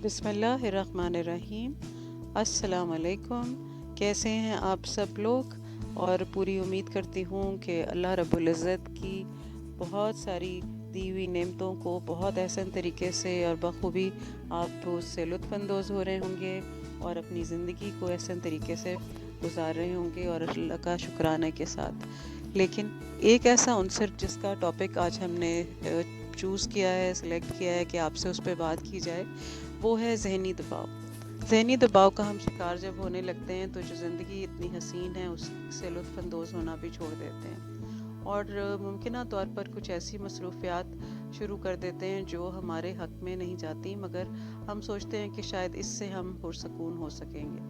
بسم اللہ الرحمن الرحیم۔ السلام علیکم، کیسے ہیں آپ سب لوگ؟ اور پوری امید کرتی ہوں کہ اللہ رب العزت کی بہت ساری دی ہوئی نعمتوں کو بہت احسن طریقے سے اور بخوبی آپ اس سے لطف اندوز ہو رہے ہوں گے اور اپنی زندگی کو احسن طریقے سے گزار رہے ہوں گے اور اللہ کا شکرانے کے ساتھ۔ لیکن ایک ایسا عنصر جس کا ٹاپک آج ہم نے چوز کیا ہے، سلیکٹ کیا ہے کہ آپ سے اس پہ بات کی جائے، وہ ہے ذہنی دباؤ۔ ذہنی دباؤ کا ہم شکار جب ہونے لگتے ہیں تو جو زندگی اتنی حسین ہے اس سے لطف اندوز ہونا بھی چھوڑ دیتے ہیں اور ممکنہ طور پر کچھ ایسی مصروفیات شروع کر دیتے ہیں جو ہمارے حق میں نہیں جاتی، مگر ہم سوچتے ہیں کہ شاید اس سے ہم پرسکون ہو سکیں گے۔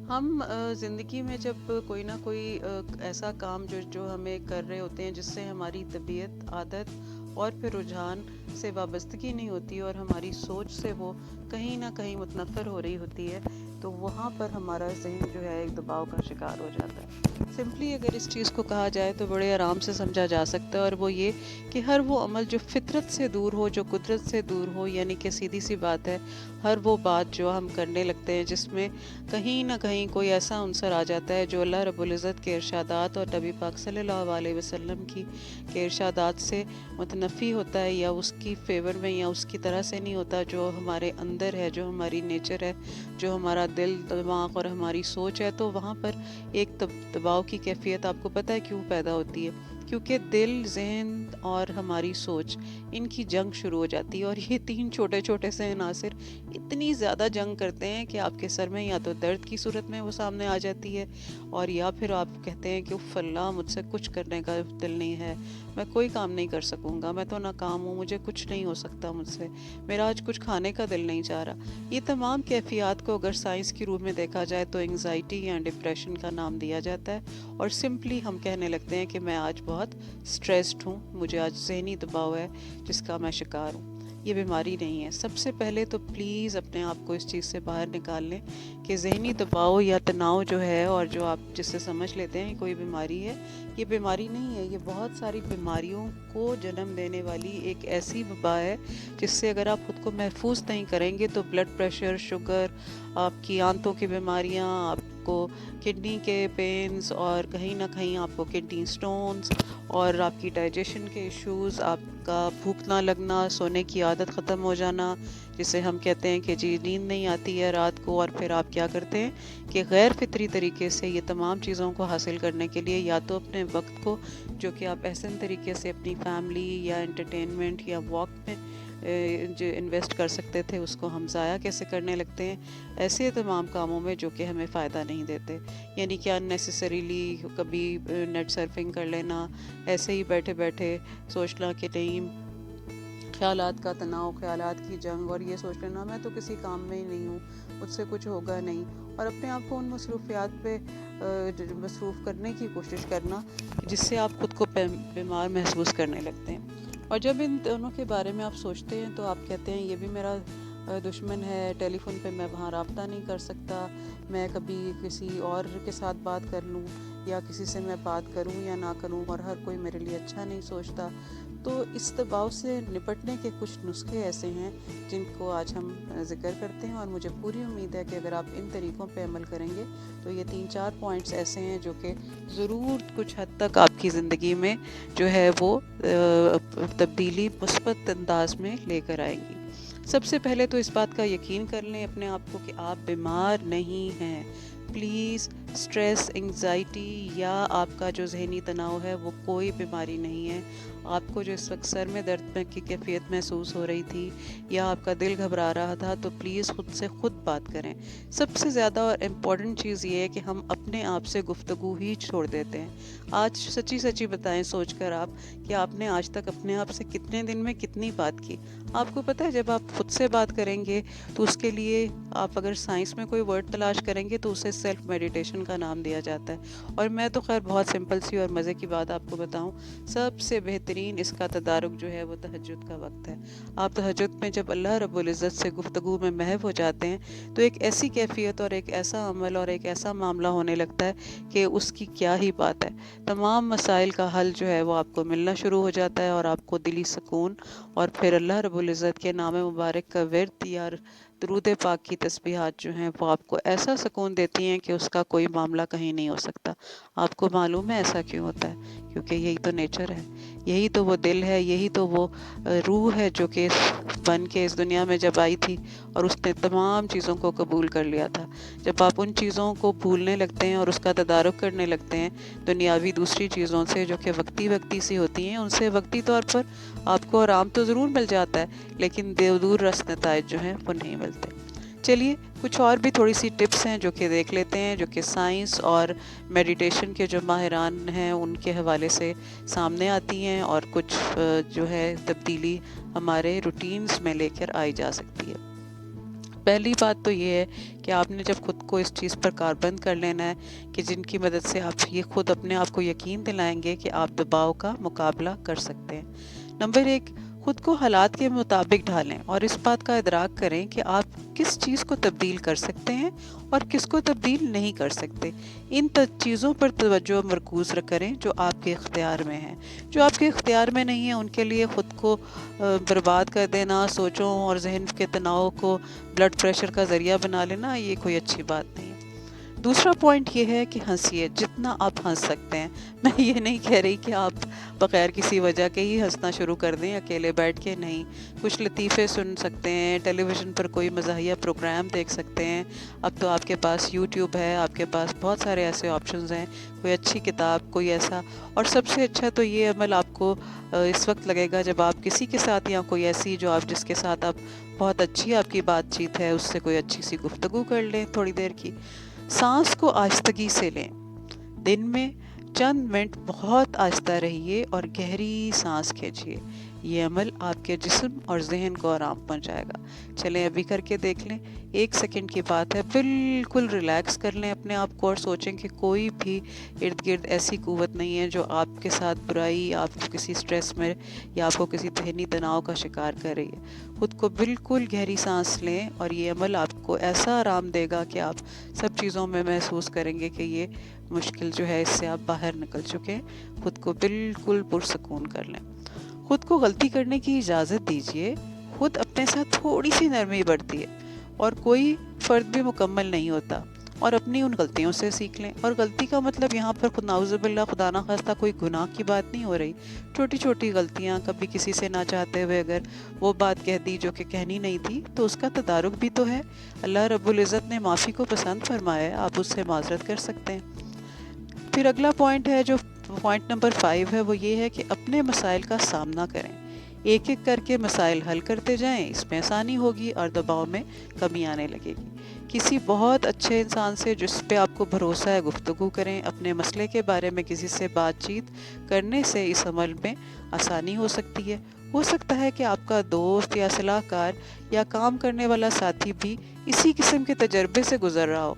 ہم زندگی میں جب کوئی نہ کوئی ایسا کام جو ہمیں کر رہے ہوتے ہیں جس سے ہماری طبیعت، عادت اور پھر رجحان سے وابستگی نہیں ہوتی اور ہماری سوچ سے وہ کہیں نہ کہیں متنفر ہو رہی ہوتی ہے، تو وہاں پر ہمارا ذہن جو ہے ایک دباؤ کا شکار ہو جاتا ہے۔ سمپلی اگر اس چیز کو کہا جائے تو بڑے آرام سے سمجھا جا سکتا ہے، اور وہ یہ کہ ہر وہ عمل جو فطرت سے دور ہو، جو قدرت سے دور ہو، یعنی کہ سیدھی سی بات ہے، ہر وہ بات جو ہم کرنے لگتے ہیں جس میں کہیں نہ کہیں کوئی ایسا عنصر آ جاتا ہے جو اللہ رب العزت کے ارشادات اور نبی پاک صلی اللہ علیہ وسلم کے ارشادات سے متنفی ہوتا ہے، یا اس کی فیور میں یا اس کی طرح سے نہیں ہوتا، جو ہمارے اندر ہے، جو ہماری نیچر ہے، جو ہمارا دل، دماغ اور ہماری سوچ ہے، تو وہاں پر ایک دباؤ کی کیفیت آپ کو پتہ ہے کیوں پیدا ہوتی ہے؟ کیونکہ دل، ذہن اور ہماری سوچ، ان کی جنگ شروع ہو جاتی ہے، اور یہ تین چھوٹے چھوٹے سے عناصر اتنی زیادہ جنگ کرتے ہیں کہ آپ کے سر میں یا تو درد کی صورت میں وہ سامنے آ جاتی ہے، اور یا پھر آپ کہتے ہیں کہ اف اللہ، مجھ سے کچھ کرنے کا دل نہیں ہے، میں کوئی کام نہیں کر سکوں گا، میں تو ناکام ہوں، مجھے کچھ نہیں ہو سکتا مجھ سے، میرا آج کچھ کھانے کا دل نہیں چاہ رہا۔ یہ تمام کیفیات کو اگر سائنس کی روح میں دیکھا جائے تو انگزائٹی یا ڈپریشن کا نام دیا جاتا ہے، اور سمپلی ہم کہنے لگتے ہیں کہ میں آج بہت سٹریسڈ ہوں، مجھے آج ذہنی دباؤ ہے جس کا میں شکار ہوں۔ یہ بیماری نہیں ہے۔ سب سے پہلے تو پلیز اپنے آپ کو اس چیز سے باہر نکال لیں کہ ذہنی دباؤ یا تناؤ جو ہے، اور جو آپ جس سے سمجھ لیتے ہیں کوئی بیماری ہے، یہ بیماری نہیں ہے، یہ بہت ساری بیماریوں کو جنم دینے والی ایک ایسی وبا ہے جس سے اگر آپ خود کو محفوظ نہیں کریں گے تو بلڈ پریشر، شوگر، آپ کی آنتوں کی بیماریاں، آپ کو کڈنی کے پینز، اور کہیں نہ کہیں آپ کو کڈنی سٹونز، اور آپ کی ڈائجیشن کے ایشوز، آپ کا بھوک نہ لگنا، سونے کی عادت ختم ہو جانا، جسے ہم کہتے ہیں کہ جی نیند نہیں آتی ہے رات کو، اور پھر آپ کیا کرتے ہیں کہ غیر فطری طریقے سے یہ تمام چیزوں کو حاصل کرنے کے لیے یا تو اپنے وقت کو جو کہ آپ احسن طریقے سے اپنی فیملی یا انٹرٹینمنٹ یا واک میں جو انویسٹ کر سکتے تھے اس کو ہم ضائع کیسے کرنے لگتے ہیں ایسے تمام کاموں میں جو کہ ہمیں فائدہ نہیں دیتے، یعنی کہ اننیسیسریلی کبھی نیٹ سرفنگ کر لینا، ایسے ہی بیٹھے بیٹھے سوچنا کہ نہیں، خیالات کا تناؤ، خیالات کی جنگ، اور یہ سوچ لینا میں تو کسی کام میں ہی نہیں ہوں، مجھ سے کچھ ہوگا نہیں، اور اپنے آپ کو ان مصروفیات پہ مصروف کرنے کی کوشش کرنا جس سے آپ خود کو بیمار محسوس کرنے لگتے ہیں۔ اور جب ان دونوں کے بارے میں آپ سوچتے ہیں تو آپ کہتے ہیں یہ بھی میرا دشمن ہے، ٹیلی فون پہ میں وہاں رابطہ نہیں کر سکتا، میں کبھی کسی اور کے ساتھ بات کر لوں یا کسی سے میں بات کروں یا نہ کروں، اور ہر کوئی میرے لیے اچھا نہیں سوچتا۔ تو اس دباؤ سے نپٹنے کے کچھ نسخے ایسے ہیں جن کو آج ہم ذکر کرتے ہیں، اور مجھے پوری امید ہے کہ اگر آپ ان طریقوں پہ عمل کریں گے تو یہ 3-4 پوائنٹس ایسے ہیں جو کہ ضرور کچھ حد تک آپ کی زندگی میں جو ہے وہ تبدیلی مثبت انداز میں لے کر آئیں گی۔ سب سے پہلے تو اس بات کا یقین کر لیں اپنے آپ کو کہ آپ بیمار نہیں ہیں۔ پلیز، سٹریس، انگزائٹی یا آپ کا جو ذہنی تناؤ ہے وہ کوئی بیماری نہیں ہے۔ آپ کو جو اس وقت سر میں درد کی کیفیت محسوس ہو رہی تھی یا آپ کا دل گھبرا رہا تھا، تو پلیز خود سے خود بات کریں۔ سب سے زیادہ اور امپورٹنٹ چیز یہ ہے کہ ہم اپنے آپ سے گفتگو ہی چھوڑ دیتے ہیں۔ آج سچی سچی بتائیں سوچ کر آپ کہ آپ نے آج تک اپنے آپ سے کتنے دن میں کتنی بات کی؟ آپ کو پتہ ہے جب آپ خود سے بات کریں گے تو اس کے لیے آپ اگر سائنس میں کوئی ورڈ تلاش کریں گے تو اسے سیلف میڈیٹیشن کا نام دیا جاتا ہے، اور میں تو خیر بہت سمپل سی اور مزے کی بات آپ کو بتاؤں، سب سے بہترین اس کا تدارک جو ہے وہ تہجد کا وقت ہے۔ آپ تہجد میں جب اللہ رب العزت سے گفتگو میں محو ہو جاتے ہیں تو ایک ایسی کیفیت اور ایک ایسا عمل اور ایک ایسا معاملہ ہونے لگتا ہے کہ اس کی کیا ہی بات ہے۔ تمام مسائل کا حل جو ہے وہ آپ کو ملنا شروع ہو جاتا ہے، اور آپ کو دلی سکون اور پھر اللہ رب العزت کے نام مبارک کا ورد یا درود پاک کی تسبیحات جو ہیں وہ آپ کو ایسا سکون دیتی ہیں کہ اس کا کوئی معاملہ کہیں نہیں ہو سکتا۔ آپ کو معلوم ہے ایسا کیوں ہوتا ہے؟ کیونکہ یہی تو نیچر ہے، یہی تو وہ دل ہے، یہی تو وہ روح ہے جو کہ بن کے اس دنیا میں جب آئی تھی اور اس نے تمام چیزوں کو قبول کر لیا تھا۔ جب آپ ان چیزوں کو بھولنے لگتے ہیں اور اس کا تدارک کرنے لگتے ہیں دنیاوی دوسری چیزوں سے جو کہ وقتی سی ہوتی ہیں، ان سے وقتی طور پر آپ کو آرام تو ضرور مل جاتا ہے، لیکن دور رس نتائج جو ہیں وہ نہیں ملتے۔ چلیے کچھ اور بھی تھوڑی سی ٹپس ہیں جو کہ دیکھ لیتے ہیں، جو کہ سائنس اور میڈیٹیشن کے جو ماہران ہیں ان کے حوالے سے سامنے آتی ہیں، اور کچھ جو ہے تبدیلی ہمارے روٹینز میں لے کر آئی جا سکتی ہے۔ پہلی بات تو یہ ہے کہ آپ نے جب خود کو اس چیز پر کاربند کر لینا ہے کہ جن کی مدد سے آپ یہ خود اپنے آپ کو یقین دلائیں گے کہ آپ دباؤ کا مقابلہ کر سکتے ہیں۔ نمبر 1، خود کو حالات کے مطابق ڈھالیں اور اس بات کا ادراک کریں کہ آپ کس چیز کو تبدیل کر سکتے ہیں اور کس کو تبدیل نہیں کر سکتے۔ ان چیزوں پر توجہ مرکوز کریں جو آپ کے اختیار میں ہیں۔ جو آپ کے اختیار میں نہیں ہیں ان کے لیے خود کو برباد کر دینا، سوچوں اور ذہن کے تناؤ کو بلڈ پریشر کا ذریعہ بنا لینا، یہ کوئی اچھی بات نہیں ہے۔ دوسرا پوائنٹ یہ ہے کہ ہنسیے جتنا آپ ہنس سکتے ہیں۔ میں یہ نہیں کہہ رہی کہ آپ بغیر کسی وجہ کے ہی ہنسنا شروع کر دیں اکیلے بیٹھ کے، نہیں۔ کچھ لطیفے سن سکتے ہیں، ٹیلی ویژن پر کوئی مزاحیہ پروگرام دیکھ سکتے ہیں۔ اب تو آپ کے پاس یوٹیوب ہے، آپ کے پاس بہت سارے ایسے آپشنز ہیں، کوئی اچھی کتاب، کوئی ایسا۔ اور سب سے اچھا تو یہ عمل آپ کو اس وقت لگے گا جب آپ کسی کے ساتھ یا کوئی ایسی جو آپ جس کے ساتھ آپ بہت اچھی آپ کی بات چیت ہے اس سے کوئی اچھی سی گفتگو کر لیں تھوڑی دیر کی۔ سانس کو آہستگی سے لیں، دن میں چند منٹ بہت آہستہ رہیے اور گہری سانس کھینچیے۔ یہ عمل آپ کے جسم اور ذہن کو آرام پہنچائے گا۔ چلیں ابھی کر کے دیکھ لیں، 1 سیکنڈ کی بات ہے، بالکل ریلیکس کر لیں اپنے آپ کو اور سوچیں کہ کوئی بھی ارد گرد ایسی قوت نہیں ہے جو آپ کے ساتھ برائی، آپ کو کسی سٹریس میں یا آپ کو کسی ذہنی تناؤ کا شکار کر رہی ہے۔ خود کو بالکل گہری سانس لیں اور یہ عمل آپ کو ایسا آرام دے گا کہ آپ سب چیزوں میں محسوس کریں گے کہ یہ مشکل جو ہے اس سے آپ باہر نکل چکے ہیں۔ خود کو بالکل پرسکون کر لیں۔ خود کو غلطی کرنے کی اجازت دیجیے۔ خود اپنے ساتھ تھوڑی سی نرمی برتی ہے اور کوئی فرد بھی مکمل نہیں ہوتا، اور اپنی ان غلطیوں سے سیکھ لیں۔ اور غلطی کا مطلب یہاں پر خود نعوذ باللہ خدا نہ خواستہ کوئی گناہ کی بات نہیں ہو رہی، چھوٹی چھوٹی غلطیاں، کبھی کسی سے نہ چاہتے ہوئے اگر وہ بات کہہ دی جو کہ کہنی نہیں تھی تو اس کا تدارک بھی تو ہے۔ اللہ رب العزت نے معافی کو پسند فرمایا ہے، آپ اس سے معذرت کر سکتے ہیں۔ پھر اگلا پوائنٹ ہے جو پوائنٹ نمبر 5 ہے، وہ یہ ہے کہ اپنے مسائل کا سامنا کریں۔ ایک ایک کر کے مسائل حل کرتے جائیں، اس میں آسانی ہوگی اور دباؤ میں کمی آنے لگے گی۔ کسی بہت اچھے انسان سے جس پہ آپ کو بھروسہ ہے گفتگو کریں۔ اپنے مسئلے کے بارے میں کسی سے بات چیت کرنے سے اس عمل میں آسانی ہو سکتی ہے۔ ہو سکتا ہے کہ آپ کا دوست یا صلاح کار یا کام کرنے والا ساتھی بھی اسی قسم کے تجربے سے گزر رہا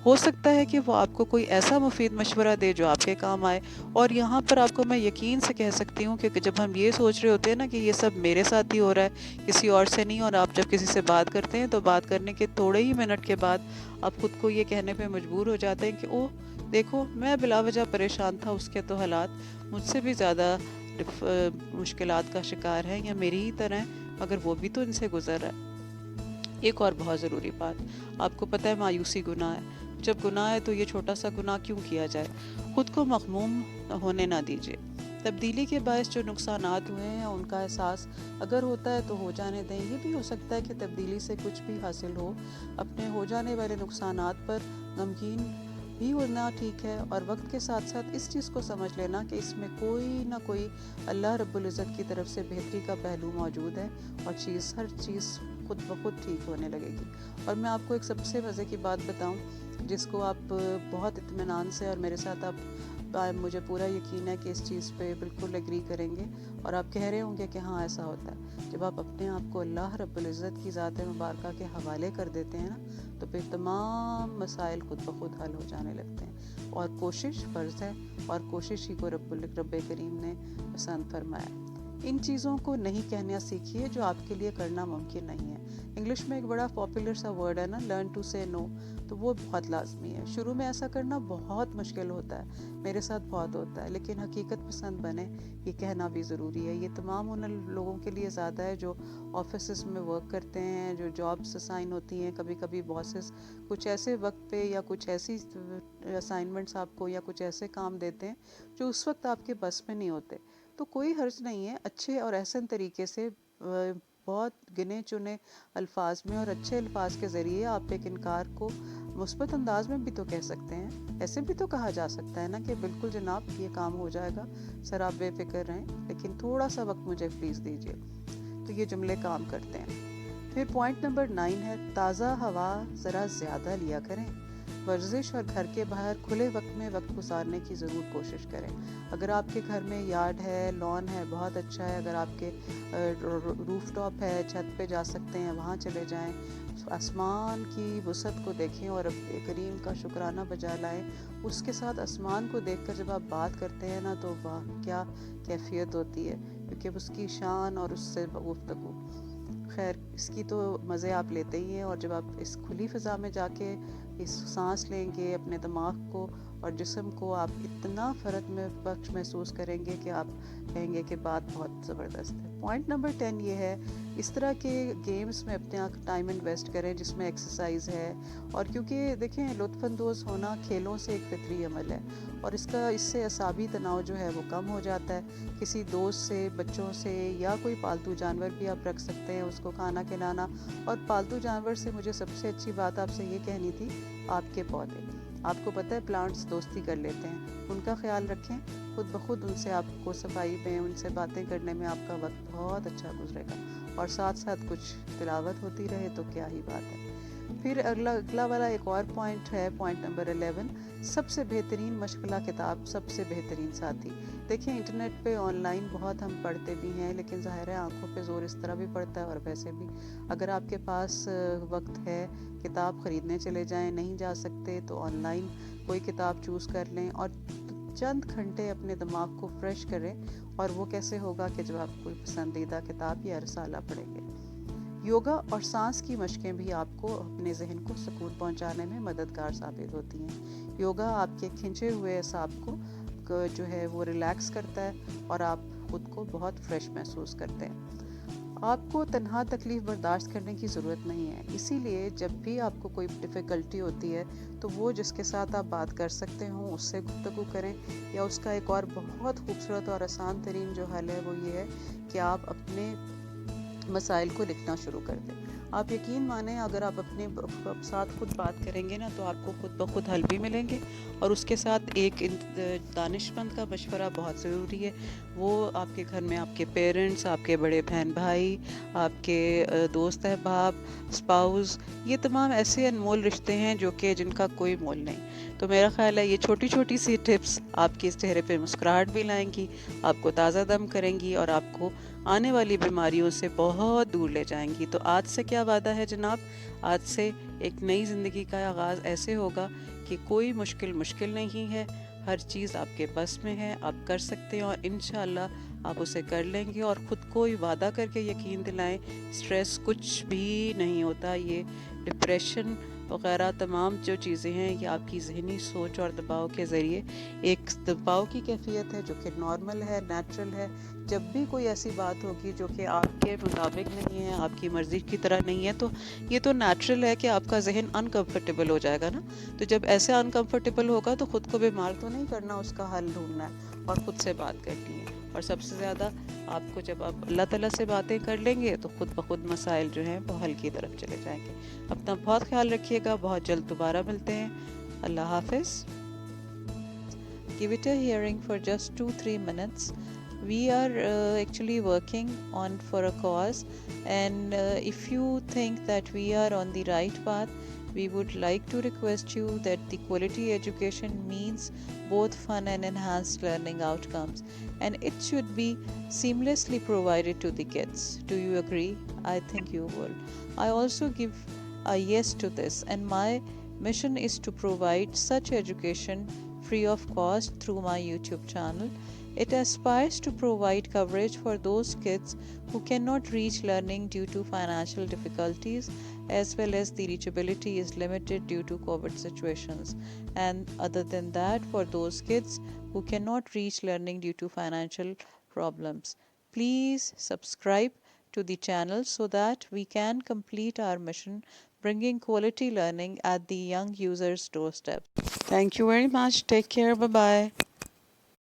ہو سکتا ہے کہ وہ آپ کو کوئی ایسا مفید مشورہ دے جو آپ کے کام آئے۔ اور یہاں پر آپ کو میں یقین سے کہہ سکتی ہوں کہ جب ہم یہ سوچ رہے ہوتے ہیں نا کہ یہ سب میرے ساتھ ہی ہو رہا ہے، کسی اور سے نہیں، اور آپ جب کسی سے بات کرتے ہیں تو بات کرنے کے تھوڑے ہی منٹ کے بعد آپ خود کو یہ کہنے پہ مجبور ہو جاتے ہیں کہ اوہ دیکھو میں بلا وجہ پریشان تھا، اس کے تو حالات مجھ سے بھی زیادہ مشکلات کا شکار ہے یا میری ہی طرح ہیں، مگر وہ بھی تو ان سے گزر رہا ہے۔ ایک اور بہت ضروری بات، آپ کو پتہ ہے مایوسی گناہ ہے۔ جب گناہ ہے تو یہ چھوٹا سا گناہ کیوں کیا جائے؟ خود کو مغموم ہونے نہ دیجیے۔ تبدیلی کے باعث جو نقصانات ہوئے ہیں ان کا احساس اگر ہوتا ہے تو ہو جانے دیں۔ یہ بھی ہو سکتا ہے کہ تبدیلی سے کچھ بھی حاصل ہو، اپنے ہو جانے والے نقصانات پر غمگین بھی ہونا ٹھیک ہے، اور وقت کے ساتھ ساتھ اس چیز کو سمجھ لینا کہ اس میں کوئی نہ کوئی اللہ رب العزت کی طرف سے بہتری کا پہلو موجود ہے، اور ہر چیز خود بخود ٹھیک ہونے لگے گی۔ اور میں آپ کو ایک سب سے مزے کی بات بتاؤں جس کو آپ بہت اطمینان سے، اور میرے ساتھ آپ مجھے پورا یقین ہے کہ اس چیز پہ بالکل ایگری کریں گے اور آپ کہہ رہے ہوں گے کہ ہاں ایسا ہوتا ہے۔ جب آپ اپنے آپ کو اللہ رب العزت کی ذات مبارکہ کے حوالے کر دیتے ہیں نا تو پھر تمام مسائل خود بخود حل ہو جانے لگتے ہیں، اور کوشش فرض ہے، اور کوشش ہی کو رب کریم نے پسند فرمایا۔ ان چیزوں کو نہیں کہنا سیکھیے جو آپ کے لیے کرنا ممکن نہیں ہے. انگلش میں ایک بڑا پاپولر سا ورڈ ہے نا، لرن ٹو سے نو، تو وہ بہت لازمی ہے. شروع میں ایسا کرنا بہت مشکل ہوتا ہے، میرے ساتھ بہت ہوتا ہے، لیکن حقیقت پسند بنے یہ کہنا بھی ضروری ہے. یہ تمام ان لوگوں کے لیے زیادہ ہے جو آفیسز میں ورک کرتے ہیں، جو جابس اسائن ہوتی ہیں. کبھی کبھی باسز کچھ ایسے وقت پہ یا کچھ ایسی اسائنمنٹس آپ کو یا کچھ ایسے کام دیتے ہیں جو اس وقت آپ کے بس میں نہیں ہوتے. تو کوئی حرج نہیں ہے، اچھے اور احسن طریقے سے بہت گنے چنے الفاظ میں اور اچھے الفاظ کے ذریعے آپ ایک انکار کو مثبت انداز میں بھی تو کہہ سکتے ہیں. ایسے بھی تو کہا جا سکتا ہے نا کہ بالکل جناب یہ کام ہو جائے گا، سر آپ بے فکر رہیں، لیکن تھوڑا سا وقت مجھے پلیز دیجیے. تو یہ جملے کام کرتے ہیں. پھر پوائنٹ نمبر 9 ہے تازہ ہوا ذرا زیادہ لیا کریں. ورزش اور گھر کے باہر کھلے وقت میں وقت گزارنے کی ضرور کوشش کریں. اگر آپ کے گھر میں یارڈ ہے، لان ہے، بہت اچھا ہے. اگر آپ کے روف ٹاپ ہے، چھت پہ جا سکتے ہیں، وہاں چلے جائیں. آسمان کی وسعت کو دیکھیں اور رب کریم کا شکرانہ بجا لائیں. اس کے ساتھ آسمان کو دیکھ کر جب آپ بات کرتے ہیں نا تو واہ کیا کیفیت ہوتی ہے، کیونکہ اس کی شان اور اس سے گفتگو. خیر اس کی تو مزے آپ لیتے ہی ہیں، اور جب آپ اس کھلی فضا میں جا کے اس سانس لیں گے، اپنے دماغ کو اور جسم کو آپ اتنا فرق میں بخش محسوس کریں گے کہ آپ کہیں گے کہ بات بہت زبردست ہے. پوائنٹ نمبر 10 یہ ہے اس طرح کے گیمز میں اپنے ٹائم انویسٹ کریں جس میں ایکسرسائز ہے. اور کیونکہ دیکھیں لطف اندوز ہونا کھیلوں سے ایک فطری عمل ہے، اور اس سے اعصابی تناؤ جو ہے وہ کم ہو جاتا ہے. کسی دوست سے، بچوں سے، یا کوئی پالتو جانور بھی آپ رکھ سکتے ہیں، اس کو کھانا کھلانا. اور پالتو جانور سے مجھے سب سے اچھی بات آپ سے یہ کہنی تھی، آپ کے پودے. آپ کو پتہ ہے پلانٹس دوستی کر لیتے ہیں، ان کا خیال رکھیں. خود بخود ان سے آپ کو صفائی میں، ان سے باتیں کرنے میں آپ کا وقت بہت اچھا گزرے گا، اور ساتھ ساتھ کچھ تلاوت ہوتی رہے تو کیا ہی بات ہے. پھر اگلا والا ایک اور پوائنٹ ہے، پوائنٹ نمبر 11، سب سے بہترین مشغلہ کتاب سب سے بہترین ساتھی. دیکھیں انٹرنیٹ پہ آن لائن بہت ہم پڑھتے بھی ہیں، لیکن ظاہر ہے آنکھوں پہ زور اس طرح بھی پڑتا ہے، اور ویسے بھی اگر آپ کے پاس وقت ہے کتاب خریدنے چلے جائیں، نہیں جا سکتے تو آن لائن کوئی کتاب چوز کر لیں اور چند گھنٹے اپنے دماغ کو فریش کریں. اور وہ کیسے ہوگا کہ جب آپ کوئی پسندیدہ کتاب یا رسالہ پڑھیں گے. یوگا اور سانس کی مشقیں بھی آپ کو اپنے ذہن کو سکون پہنچانے میں مددگار ثابت ہوتی ہیں. یوگا آپ کے کھنچے ہوئے اعصاب کو جو ہے وہ ریلیکس کرتا ہے، اور آپ خود کو بہت فریش محسوس کرتے ہیں. آپ کو تنہا تکلیف برداشت کرنے کی ضرورت نہیں ہے. اسی لیے جب بھی آپ کو کوئی ڈیفیکلٹی ہوتی ہے تو وہ جس کے ساتھ آپ بات کر سکتے ہوں اس سے گفتگو کریں. یا اس کا ایک اور بہت خوبصورت اور آسان ترین جو حل ہے وہ یہ ہے کہ آپ اپنے مسائل کو لکھنا شروع کر دیں. آپ یقین مانیں اگر آپ اپنے ساتھ خود بات کریں گے نا تو آپ کو خود بخود حل بھی ملیں گے. اور اس کے ساتھ ایک دانش مند کا مشورہ بہت ضروری ہے. وہ آپ کے گھر میں آپ کے پیرنٹس، آپ کے بڑے بہن بھائی، آپ کے دوست احباب، اسپاؤز، یہ تمام ایسے انمول رشتے ہیں جن کا کوئی مول نہیں. تو میرا خیال ہے یہ چھوٹی چھوٹی سی ٹپس آپ کے اس چہرے پہ مسکراہٹ بھی لائیں گی، آپ کو تازہ دم کریں گی، اور آپ کو آنے والی بیماریوں سے بہت دور لے جائیں گی. تو آج سے کیا وعدہ ہے جناب، آج سے ایک نئی زندگی کا آغاز ایسے ہوگا کہ کوئی مشکل نہیں ہے. ہر چیز آپ کے بس میں ہے، آپ کر سکتے ہیں، اور انشاءاللہ آپ اسے کر لیں گے. اور خود کو وعدہ کر کے یقین دلائیں سٹریس کچھ بھی نہیں ہوتا. یہ ڈپریشن وغیرہ تمام جو چیزیں ہیں یہ آپ کی ذہنی سوچ اور دباؤ کے ذریعے ایک دباؤ کی کیفیت ہے جو کہ نارمل ہے، نیچرل ہے. جب بھی کوئی ایسی بات ہوگی جو کہ آپ کے مطابق نہیں ہے، آپ کی مرضی کی طرح نہیں ہے، تو یہ تو نیچرل ہے کہ آپ کا ذہن انکمفرٹیبل ہو جائے گا نا. تو جب ایسے انکمفرٹیبل ہوگا تو خود کو بیمار تو نہیں کرنا، اس کا حل ڈھونڈنا ہے اور خود سے بات کرنی ہے. اور سب سے زیادہ آپ کو جب آپ اللہ تعالیٰ سے باتیں کر لیں گے تو خود بخود مسائل جو ہیں وہ حل کی طرف چلے جائیں گے. اپنا بہت خیال رکھیے گا، بہت جلد دوبارہ ملتے ہیں. اللہ حافظ. Give it a hearing for just 2-3 minutes. We are actually working on for a cause, and if you think that we are on the right path, we would like to request you that the quality education means both fun and enhanced learning outcomes, and it should be seamlessly provided to the kids. Do you agree? I think you will. I also give a yes to this, and my mission is to provide such education free of cost through my YouTube channel. It aspires to provide coverage for those kids who cannot reach learning due to financial difficulties, as well as the reachability is limited due to COVID situations. And other than that, for those kids who cannot reach learning due to financial problems. Please subscribe to the channel so that we can complete our mission bringing quality learning at the young user's doorstep. Thank you very much. Take care. Bye bye.